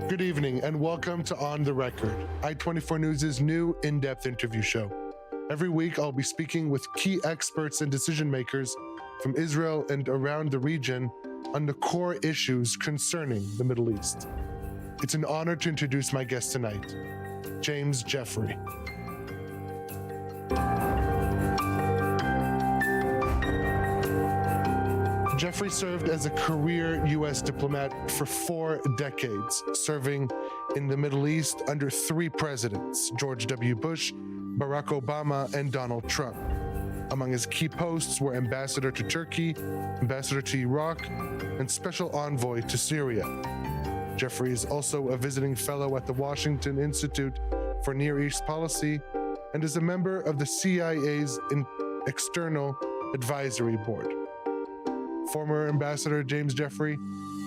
Good evening and welcome to On the Record, I-24 News' new in-depth interview show. Every week, I'll be speaking with key experts and decision makers from Israel and around the region on the core issues concerning the Middle East. It's an honor to introduce my guest tonight, James Jeffrey. Jeffrey served as a career U.S. diplomat for 4 decades, serving in the Middle East under 3 presidents, George W. Bush, Barack Obama, and Donald Trump. Among his key posts were ambassador to Turkey, ambassador to Iraq, and special envoy to Syria. Jeffrey is also a visiting fellow at the Washington Institute for Near East Policy and is a member of the CIA's External Advisory Board. Former Ambassador James Jeffrey,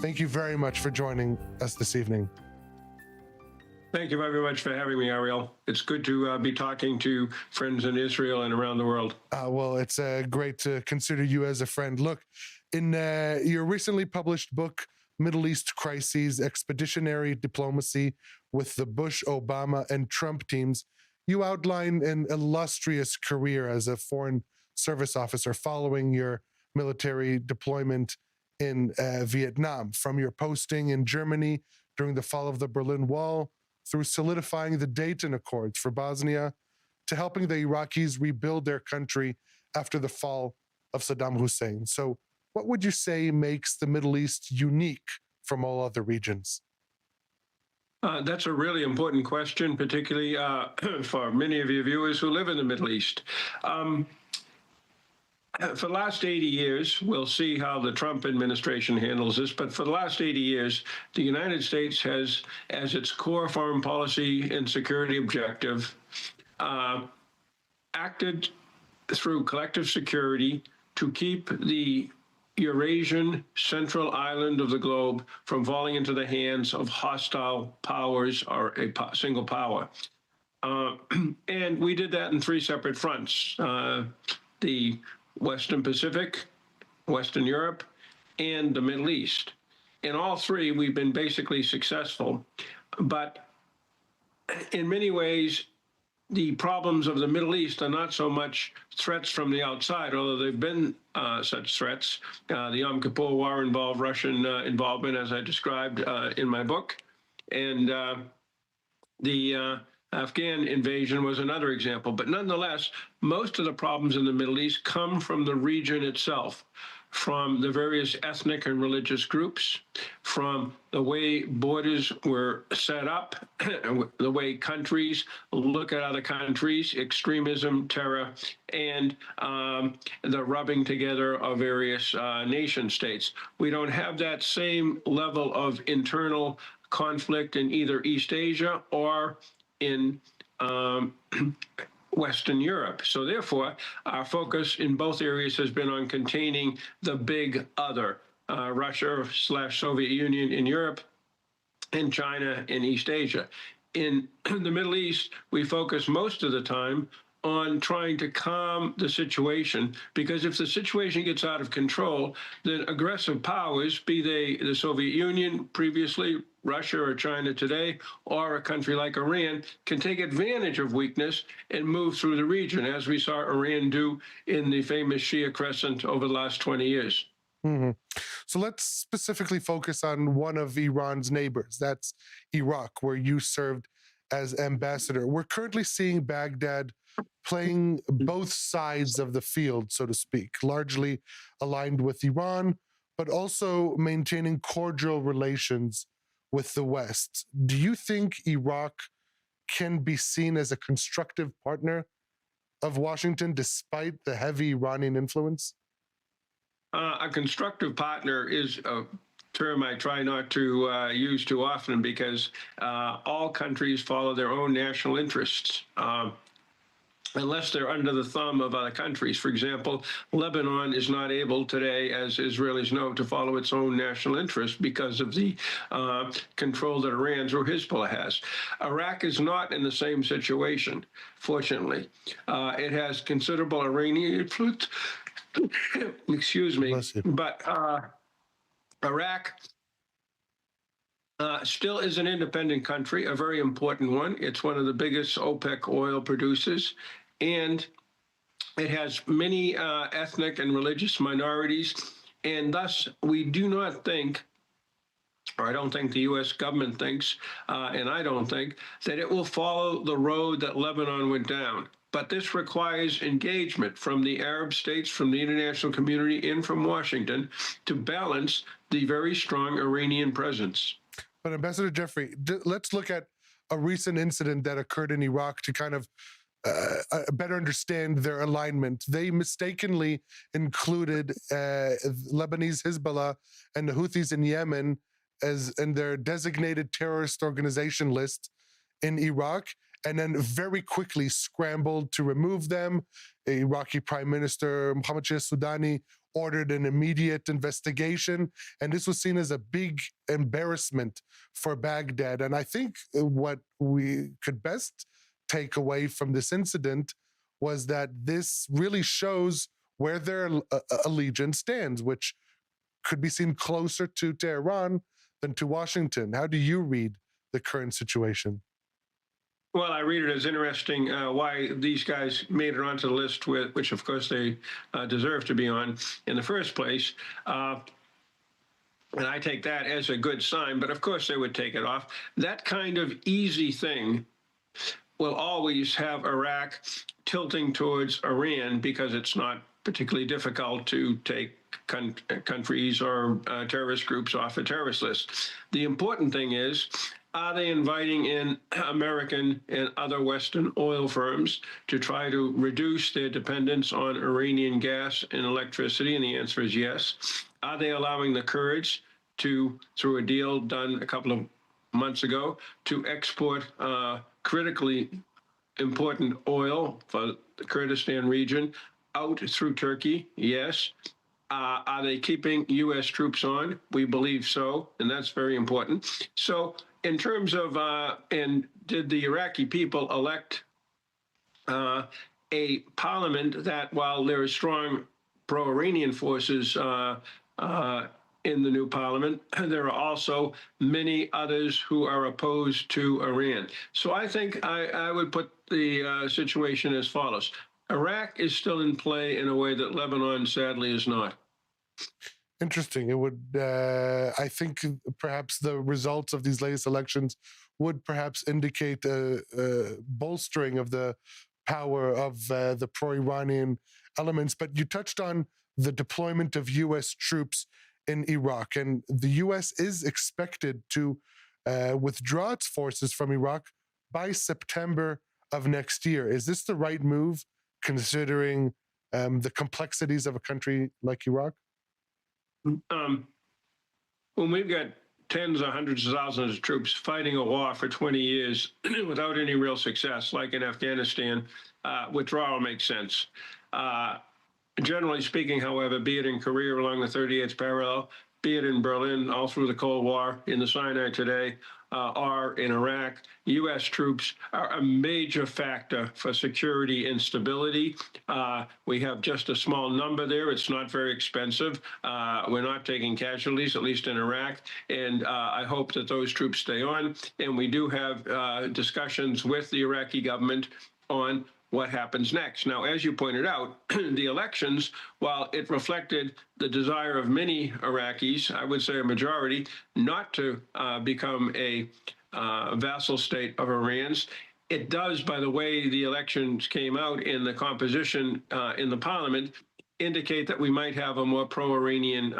thank you very much for joining us this evening. Thank you very much for having me, Ariel. It's good to be talking to friends in Israel and around the world. Well, it's great to consider you as a friend. Look, in your recently published book, Middle East Crises, Expeditionary Diplomacy with the Bush, Obama, and Trump teams, you outline an illustrious career as a foreign service officer following your military deployment in Vietnam, from your posting in Germany during the fall of the Berlin Wall, through solidifying the Dayton Accords for Bosnia, to helping the Iraqis rebuild their country after the fall of Saddam Hussein. So what would you say makes the Middle East unique from all other regions? That's a really important question, particularly for many of your viewers who live in the Middle East. For the last 80 years, we'll see how the Trump administration handles this, but for the last 80 years, the United States has, as its core foreign policy and security objective, acted through collective security to keep the Eurasian central island of the globe from falling into the hands of hostile powers or a single power. And we did that in 3 separate fronts. The Western Pacific, Western Europe, and the Middle East. In all 3, we've been basically successful. But in many ways, the problems of the Middle East are not so much threats from the outside, although there have been such threats. The Yom Kippur War involved Russian involvement, as I described in my book. And the Afghan invasion was another example. But nonetheless, most of the problems in the Middle East come from the region itself, from the various ethnic and religious groups, from the way borders were set up, the way countries look at other countries, extremism, terror, and the rubbing together of various nation states. We don't have that same level of internal conflict in either East Asia or in Western Europe. So therefore, our focus in both areas has been on containing the big other, Russia/Soviet Union in Europe and China in East Asia. In the Middle East, we focus most of the time on trying to calm the situation, because if the situation gets out of control, then aggressive powers, be they the Soviet Union previously, Russia or China today, or a country like Iran, can take advantage of weakness and move through the region, as we saw Iran do in the famous Shia Crescent over the last 20 years. Mm-hmm. So let's specifically focus on one of Iran's neighbors. That's Iraq, where you served as ambassador. We're currently seeing Baghdad playing both sides of the field, so to speak, largely aligned with Iran, but also maintaining cordial relations with the West. Do you think Iraq can be seen as a constructive partner of Washington despite the heavy Iranian influence? A constructive partner is a term I try not to use too often, because all countries follow their own national interests. Unless they're under the thumb of other countries. For example, Lebanon is not able today, as Israelis know, to follow its own national interests because of the control that Iran through Hezbollah has. Iraq is not in the same situation, fortunately. It has considerable Iranian influence, excuse me, but Iraq still is an independent country, a very important one. It's one of the biggest OPEC oil producers, and it has many ethnic and religious minorities, and thus we do not think, or I don't think the U.S. government thinks, and I don't think, that it will follow the road that Lebanon went down. But this requires engagement from the Arab states, from the international community, and from Washington to balance the very strong Iranian presence. But Ambassador Jeffrey, let's look at a recent incident that occurred in Iraq to kind of better understand their alignment. They mistakenly included Lebanese Hezbollah and the Houthis in Yemen as in their designated terrorist organization list in Iraq, and then very quickly scrambled to remove them. Iraqi Prime Minister Mohammed Soudani ordered an immediate investigation, and this was seen as a big embarrassment for Baghdad. And I think what we could best take away from this incident was that this really shows where their allegiance stands, which could be seen closer to Tehran than to Washington. How do you read the current situation? Well, I read it as interesting why these guys made it onto the list, which of course they deserve to be on in the first place. And I take that as a good sign, but of course they would take it off. That kind of easy thing will always have Iraq tilting towards Iran because it's not particularly difficult to take countries or terrorist groups off a terrorist list. The important thing is, are they inviting in American and other Western oil firms to try to reduce their dependence on Iranian gas and electricity? And the answer is yes. Are they allowing the Kurds to, through a deal done a couple of months ago, to export critically important oil for the Kurdistan region out through Turkey? Yes. Are they keeping U.S. troops on? We believe so, and that's very important. So in terms of, and did the Iraqi people elect a parliament that, while there are strong pro-Iranian forces in the new parliament, there are also many others who are opposed to Iran. So I think I would put the situation as follows. Iraq is still in play in a way that Lebanon, sadly, is not. Interesting. It would, I think, perhaps the results of these latest elections would perhaps indicate a bolstering of the power of the pro-Iranian elements. But you touched on the deployment of U.S. troops in Iraq, and the U.S. is expected to withdraw its forces from Iraq by September of next year. Is this the right move, considering the complexities of a country like Iraq? When we've got tens or hundreds of thousands of troops fighting a war for 20 years without any real success, like in Afghanistan, withdrawal makes sense. Generally speaking, however, be it in Korea along the 38th parallel, be it in Berlin all through the Cold War, in the Sinai today, or in Iraq, U.S. troops are a major factor for security and stability. We have just a small number there. It's not very expensive. We're not taking casualties, at least in Iraq. And I hope that those troops stay on. And we do have discussions with the Iraqi government on what happens next. Now, as you pointed out, the elections, while it reflected the desire of many Iraqis, I would say a majority, not to become a vassal state of Iran's, it does, by the way the elections came out in the composition in the parliament, indicate that we might have a more pro-Iranian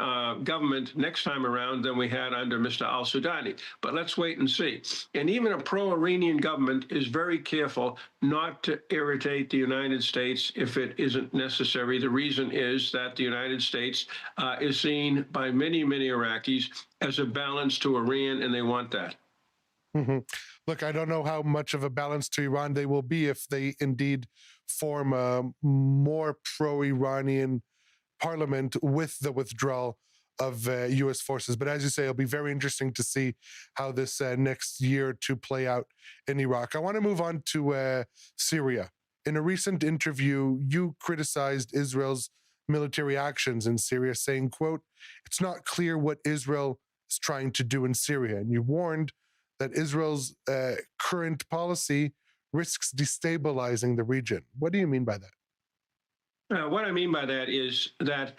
government next time around than we had under Mr. al-Sudani. But let's wait and see. And even a pro-Iranian government is very careful not to irritate the United States if it isn't necessary. The reason is that the United States is seen by many, many Iraqis as a balance to Iran, and they want that. Mm-hmm. Look, I don't know how much of a balance to Iran they will be if they indeed form a more pro-Iranian parliament with the withdrawal of U.S. forces. But as you say, it'll be very interesting to see how this next year to play out in Iraq. I want to move on to Syria. In a recent interview, you criticized Israel's military actions in Syria, saying, quote, "It's not clear what Israel is trying to do in Syria. And you warned that Israel's current policy risks destabilizing the region. What do you mean by that? What I mean by that is that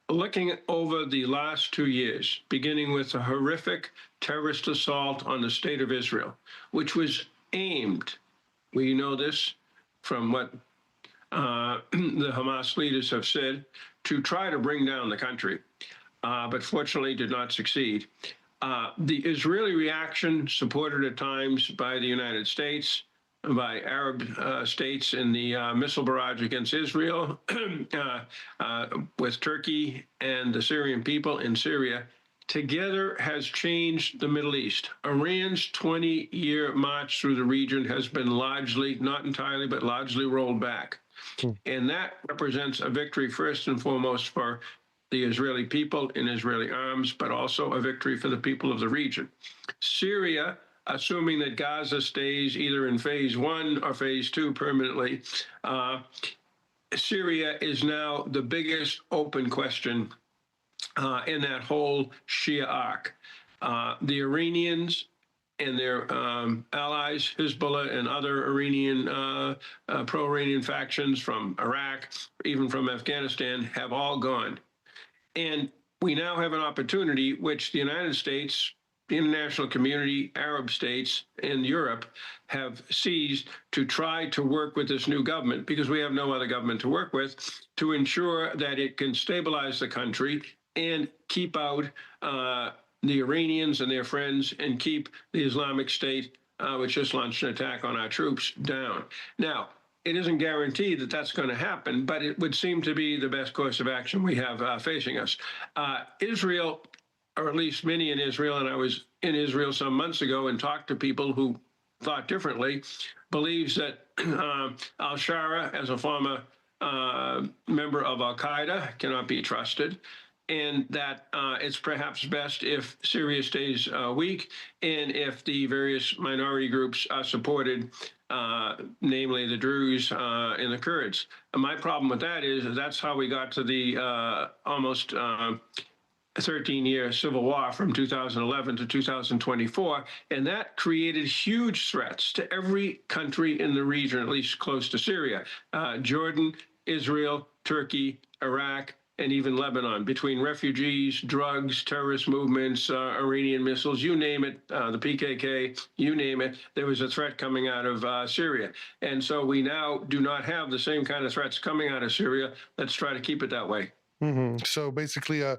looking over the last 2 years, beginning with a horrific terrorist assault on the state of Israel, which was aimed, we know this from what the Hamas leaders have said, to try to bring down the country, but fortunately did not succeed. The Israeli reaction, supported at times by the United States, by Arab states in the missile barrage against Israel, with Turkey and the Syrian people in Syria, together has changed the Middle East. Iran's 20-year march through the region has been largely, not entirely, but largely rolled back. And that represents a victory, first and foremost, for the Israeli people in Israeli arms, but also a victory for the people of the region. Syria, assuming that Gaza stays either in phase 1 or phase 2 permanently, Syria is now the biggest open question in that whole Shia arc. The Iranians and their allies, Hezbollah and other Iranian, pro-Iranian factions from Iraq, even from Afghanistan, have all gone. And we now have an opportunity, which the United States, the international community, Arab states, and Europe have seized to try to work with this new government, because we have no other government to work with, to ensure that it can stabilize the country and keep out the Iranians and their friends, and keep the Islamic State, which just launched an attack on our troops, down. Now, it isn't guaranteed that that's going to happen, but it would seem to be the best course of action we have facing us. Israel, or at least many in Israel, and I was in Israel some months ago and talked to people who thought differently, believes that al-Shara, as a former member of al-Qaeda, cannot be trusted, and that it's perhaps best if Syria stays weak, and if the various minority groups are supported, namely the Druze and the Kurds. And my problem with that is that's how we got to the almost 13-year civil war from 2011 to 2024, and that created huge threats to every country in the region, at least close to Syria: Jordan, Israel, Turkey, Iraq, and even Lebanon, between refugees, drugs, terrorist movements, Iranian missiles, you name it, the PKK, you name it, there was a threat coming out of Syria. And so we now do not have the same kind of threats coming out of Syria. Let's try to keep it that way. So basically, a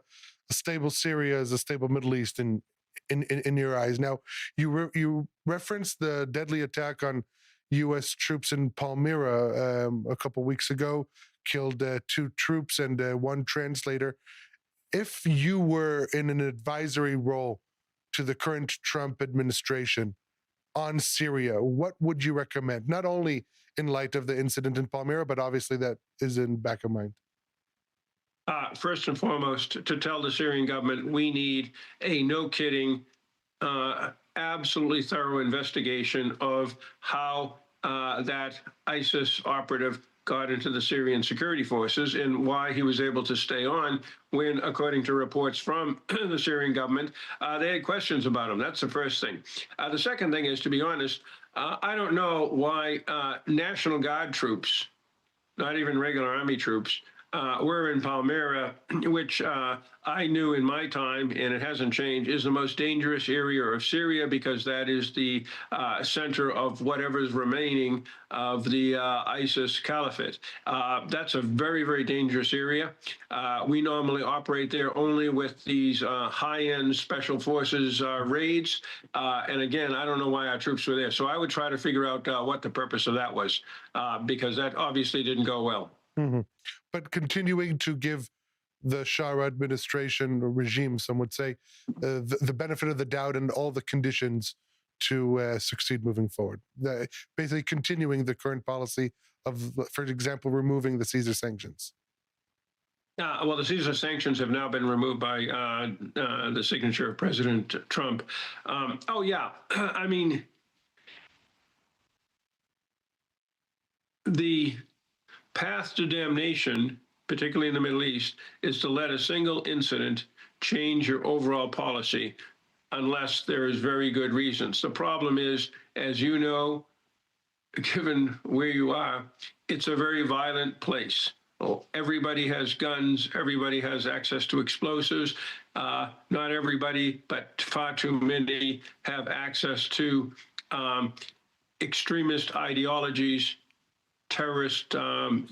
stable Syria is a stable Middle East in your eyes. Now, you referenced the deadly attack on U.S. troops in Palmyra a couple weeks ago, killed 2 troops and 1 translator. If you were in an advisory role to the current Trump administration on Syria, what would you recommend? Not only in light of the incident in Palmyra, but obviously that is in back of mind. First and foremost, to tell the Syrian government we need a no-kidding, absolutely thorough investigation of how that ISIS operative got into the Syrian security forces, and why he was able to stay on when, according to reports from the Syrian government, they had questions about him. That's the first thing. The second thing is, to be honest, I don't know why National Guard troops, not even regular Army troops, were in Palmyra, which I knew in my time, and it hasn't changed, is the most dangerous area of Syria, because that is the center of whatever is remaining of the ISIS caliphate. That's a very, very dangerous area. We normally operate there only with these high-end special forces raids. And again, I don't know why our troops were there. So I would try to figure out what the purpose of that was, because that obviously didn't go well. But continuing to give the Shah administration or regime, some would say, the benefit of the doubt and all the conditions to succeed moving forward. Basically continuing the current policy of, for example, removing the Caesar sanctions. Well, the Caesar sanctions have now been removed by the signature of President Trump. Oh, yeah. I mean, the path to damnation, particularly in the Middle East, is to let a single incident change your overall policy unless there is very good reasons. The problem is, as you know, given where you are, it's a very violent place. Everybody has guns. Everybody has access to explosives. Not everybody, but far too many have access to extremist ideologies, terrorist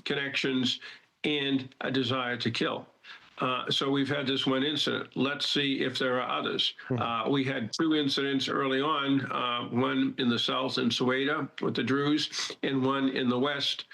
connections, and a desire to kill. So we've had this one incident. Let's see if there are others. We had two incidents early on, one in the south in Soweto with the Druze, and one in the west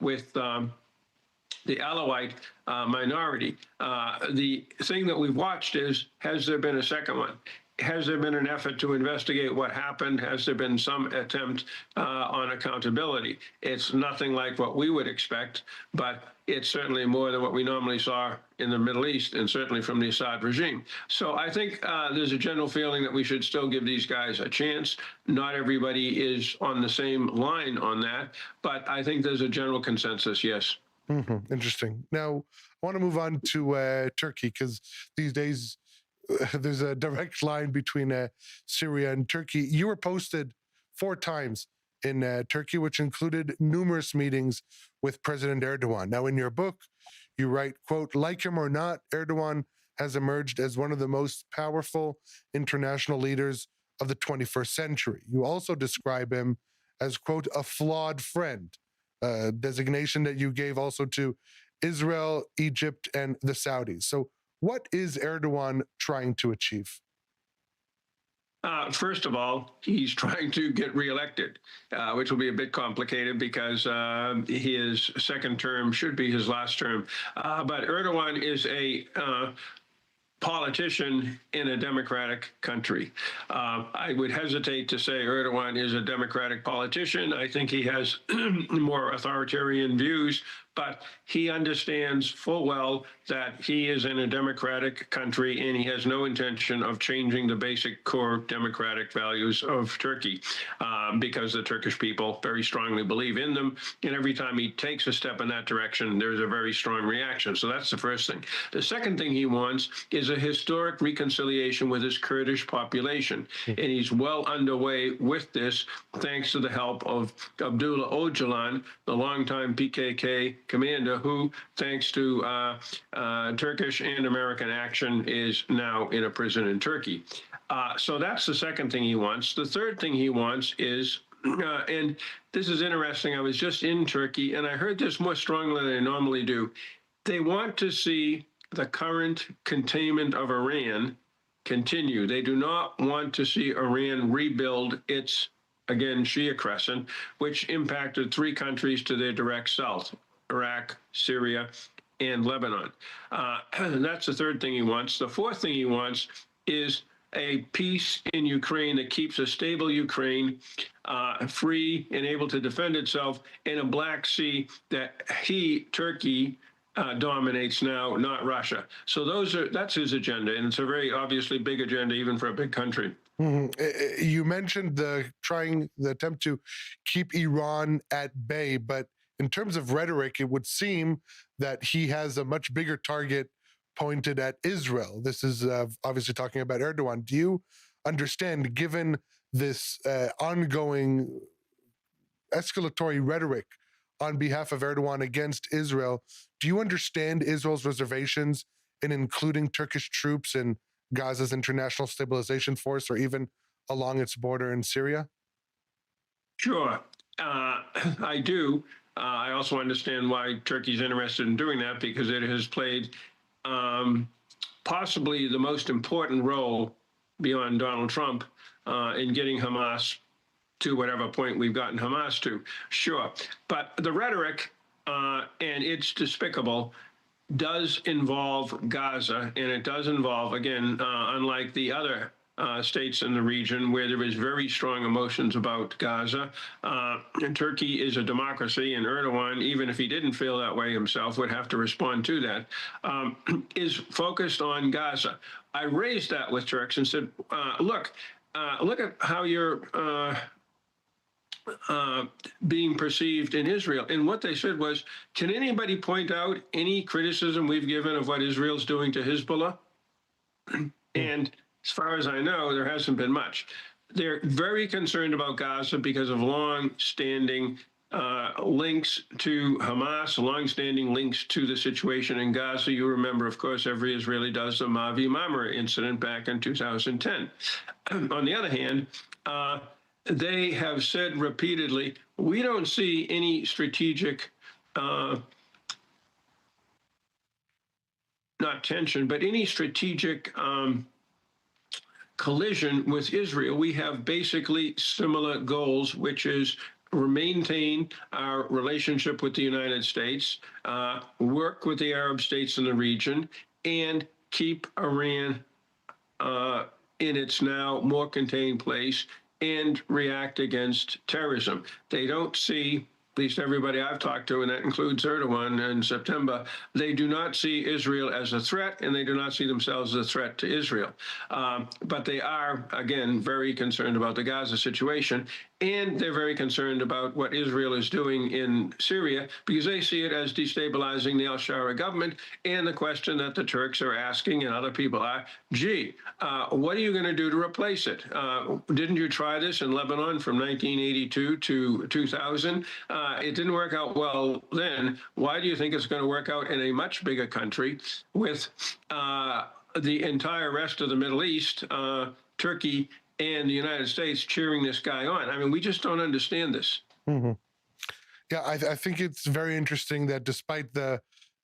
with the Alawite minority. The thing that we've watched is, has there been a second one? Has there been an effort to investigate what happened? Has there been some attempt on accountability? It's nothing like what we would expect, but it's certainly more than what we normally saw in the Middle East, and certainly from the Assad regime. So I think there's a general feeling that we should still give these guys a chance. Not everybody is on the same line on that, but I think there's a general consensus, yes. Interesting. Now, I want to move on to Turkey, because these days there's a direct line between Syria and Turkey. You were posted 4 times in Turkey, which included numerous meetings with President Erdogan. Now, in your book, you write, quote, like him or not, Erdogan has emerged as one of the most powerful international leaders of the 21st century. You also describe him as, quote, a flawed friend, a designation that you gave also to Israel, Egypt, and the Saudis. So what is Erdogan trying to achieve? First of all, he's trying to get reelected, which will be a bit complicated because his second term should be his last term. But Erdogan is a politician in a democratic country. I would hesitate to say Erdogan is a democratic politician. I think he has more authoritarian views, but he understands full well that he is in a democratic country and he has no intention of changing the basic core democratic values of Turkey because the Turkish people very strongly believe in them. And every time he takes a step in that direction, there's a very strong reaction. So that's the first thing. The second thing he wants is a historic reconciliation with his Kurdish population. And he's well underway with this, thanks to the help of Abdullah Öcalan, the longtime PKK commander, who, thanks to Turkish and American action, is now in a prison in Turkey. So that's the second thing he wants. The third thing he wants is, and this is interesting, I was just in Turkey, and I heard this more strongly than I normally do. They want to see the current containment of Iran continue. They do not want to see Iran rebuild its, again, Shia crescent, which impacted 3 countries to their direct south: Iraq, Syria, and Lebanon. That's the third thing he wants. The fourth thing he wants is a peace in Ukraine that keeps a stable Ukraine free and able to defend itself in a Black Sea that Turkey, dominates now, not Russia. So that's his agenda, and it's a very obviously big agenda, even for a big country. You mentioned the attempt to keep Iran at bay, but in terms of rhetoric, it would seem that he has a much bigger target pointed at Israel. This is obviously talking about Erdogan. Do you understand, given this ongoing escalatory rhetoric on behalf of Erdogan against Israel, do you understand Israel's reservations in including Turkish troops in Gaza's international stabilization force, or even along its border in Syria? Sure, I do. I also understand why Turkey's interested in doing that, because it has played possibly the most important role beyond Donald Trump in getting Hamas to whatever point we've gotten Hamas to. Sure. But the rhetoric, and it's despicable, does involve Gaza, and it does involve, again, unlike the other states in the region where there is very strong emotions about Gaza. And Turkey is a democracy, and Erdogan, even if he didn't feel that way himself, would have to respond to that, is focused on Gaza. I raised that with Turks and said, look at how you're being perceived in Israel. And what they said was, can anybody point out any criticism we've given of what Israel's doing to Hezbollah? And as far as I know, there hasn't been much. They're very concerned about Gaza because of long-standing links to Hamas, long-standing links to the situation in Gaza. You remember, of course, every Israeli does the Mavi Mamre incident back in 2010. On the other hand, they have said repeatedly, we don't see any strategic not tension, but any strategic collision with Israel. We have basically similar goals, which is maintain our relationship with the United States, work with the Arab states in the region, and keep Iran in its now more contained place and react against terrorism. They don't see, at least everybody I've talked to, and that includes Erdogan in September, they do not see Israel as a threat, and they do not see themselves as a threat to Israel. But they are, again, very concerned about the Gaza situation, and they're very concerned about what Israel is doing in Syria because they see it as destabilizing the al-Shara government. And the question that the Turks are asking and other people are, gee, what are you going to do to replace it? Didn't you try this in Lebanon from 1982 to 2000? It didn't work out well then. Why do you think it's going to work out in a much bigger country with the entire rest of the Middle East, Turkey, and the United States cheering this guy on? I mean, we just don't understand this. Mm-hmm. Yeah, I think it's very interesting that despite the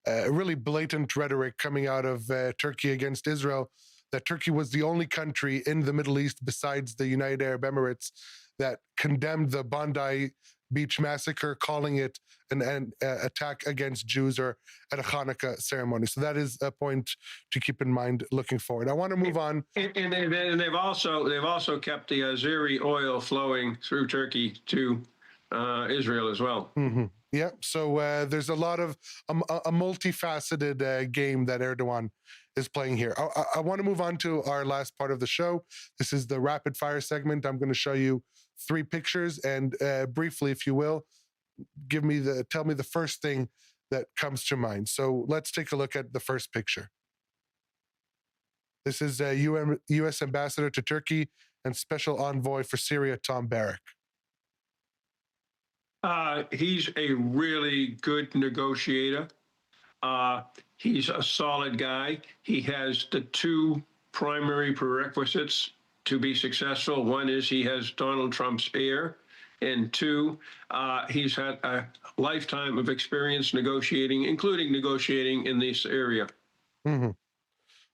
really blatant rhetoric coming out of Turkey against Israel, that Turkey was the only country in the Middle East besides the United Arab Emirates that condemned the Bondi Beach massacre, calling it an attack against Jews or at a Hanukkah ceremony. So that is a point to keep in mind looking forward. I want to move on. And they've also kept the Azeri oil flowing through Turkey to Israel as well. Mm-hmm. Yeah. So there's a lot of a multifaceted game that Erdogan is playing here. I want to move on to our last part of the show. This is the rapid fire segment. I'm going to show you 3 pictures and briefly, if you will, tell me the first thing that comes to mind. So let's take a look at the first picture. This is U.S. Ambassador to Turkey and Special Envoy for Syria, Tom Barrack. He's a really good negotiator. He's a solid guy. He has the 2 primary prerequisites to be successful. One is he has Donald Trump's ear, and 2, he's had a lifetime of experience negotiating, including negotiating in this area. Mm-hmm.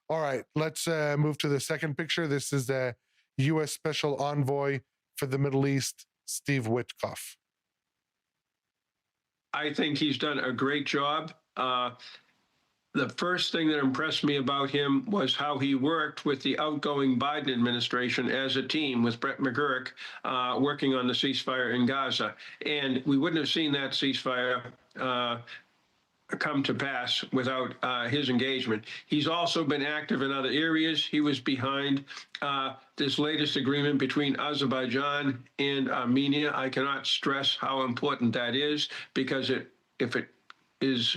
All right, let's move to the second picture. This is the U.S. Special Envoy for the Middle East, Steve Witkoff. I think he's done a great job. The first thing that impressed me about him was how he worked with the outgoing Biden administration as a team with Brett McGurk working on the ceasefire in Gaza. And we wouldn't have seen that ceasefire come to pass without his engagement. He's also been active in other areas. He was behind this latest agreement between Azerbaijan and Armenia. I cannot stress how important that is because if it is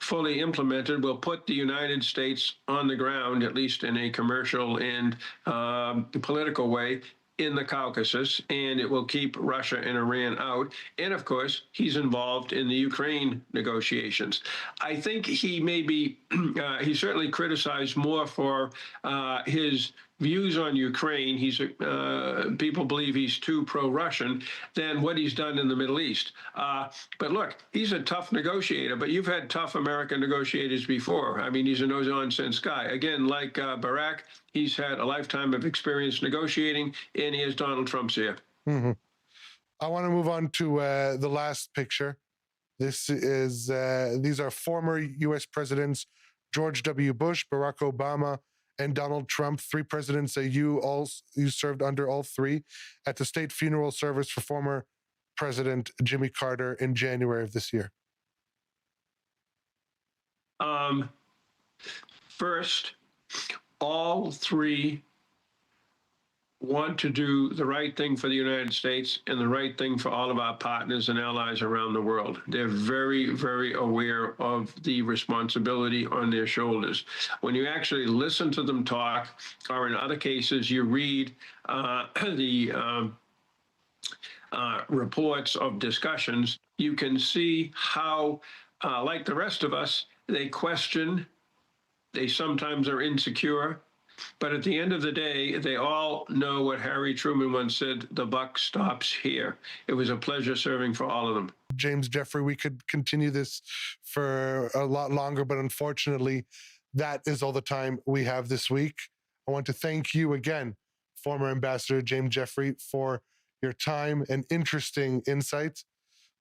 fully implemented, will put the United States on the ground, at least in a commercial and political way, in the Caucasus, and it will keep Russia and Iran out. And of course, he's involved in the Ukraine negotiations. I think he may be, he's certainly criticized more for his views on Ukraine. People believe he's too pro-Russian than what he's done in the Middle East. But look, he's a tough negotiator, but you've had tough American negotiators before. I mean, he's a no-nonsense guy. Again, like Barack, he's had a lifetime of experience negotiating, and he has Donald Trump's ear. Mm-hmm. I want to move on to the last picture. These are former U.S. presidents George W. Bush, Barack Obama, and Donald Trump, 3 presidents that you served under all 3 at the state funeral service for former President Jimmy Carter in January of this year. First, all 3 want to do the right thing for the United States and the right thing for all of our partners and allies around the world. They're very, very aware of the responsibility on their shoulders. When you actually listen to them talk, or in other cases, you read the reports of discussions, you can see how, like the rest of us, they question, they sometimes are insecure, but at the end of the day, they all know what Harry Truman once said, the buck stops here. It was a pleasure serving for all of them. James Jeffrey, we could continue this for a lot longer, but unfortunately, that is all the time we have this week. I want to thank you again, former Ambassador James Jeffrey, for your time and interesting insights.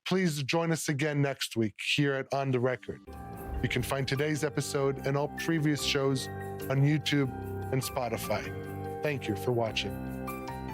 Please join us again next week here at On the Record. You can find today's episode and all previous shows on YouTube and Spotify. Thank you for watching.